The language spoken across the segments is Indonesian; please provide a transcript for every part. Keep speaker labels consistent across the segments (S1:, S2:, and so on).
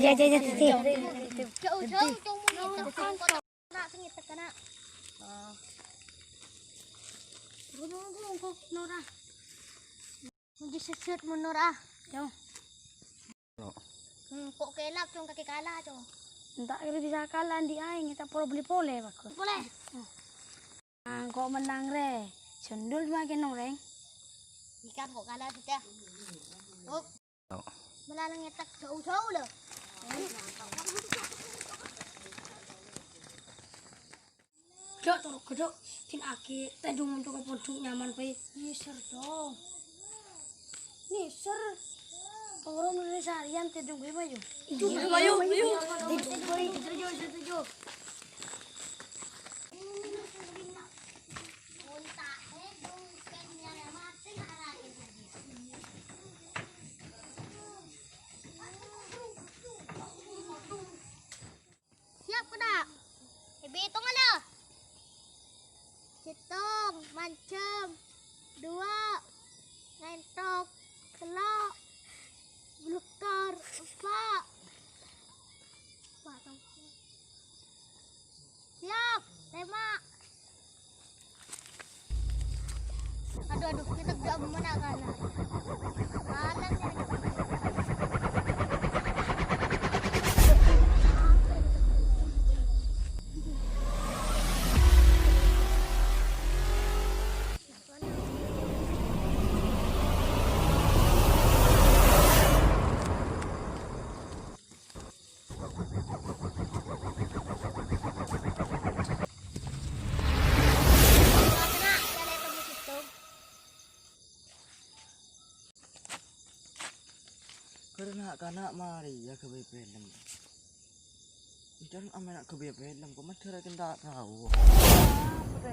S1: Kok kelap cong kaki kalah cong.
S2: Entak kira bisa kalah di aing kita perlu beli pole bagus.
S1: Boleh.
S2: Kok menang re. Sundul makin nong reng.
S1: Ikan kok kalah kita. Oh. Melalang ngetak jauh-jauh loh.
S2: Dok tolong kedok. Tin aki tendung untuk poduk nyaman pe. Niser dong. Niser. Orang Indonesia harian tendung gue maju. Ayo. Tujuh.
S1: Siap kena. Hitung ada. Hitung, mancem, 2, ngentok, telok, blukar, 4. Siap, tembak. Aduh, kita gak mana kalah. Kalah
S3: Karena mari ya ke film. Jangan amat ke film, kau macam orang tak tahu.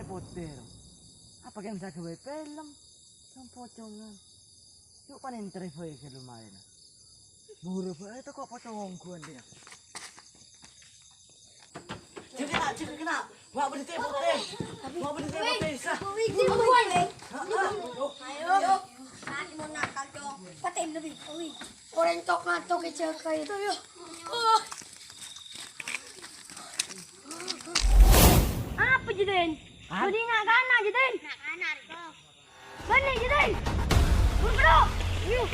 S3: Putih. Apa yang bisa ke film? Yang pocongan. Yuk panen trivia ke lumayan. Buru itu kok pocong kuan dia. Cek kena. Wah berhenti putih. Sah.
S1: Ayo. Tadi mau nakal dong.
S2: Paten lebih. Orang tok ngatok kecil kayak itu yuk. Apa Jiden? Tadi nak kana Jiden?
S1: Nak kanar kok.
S2: Mana Jiden? Buru. Yuk.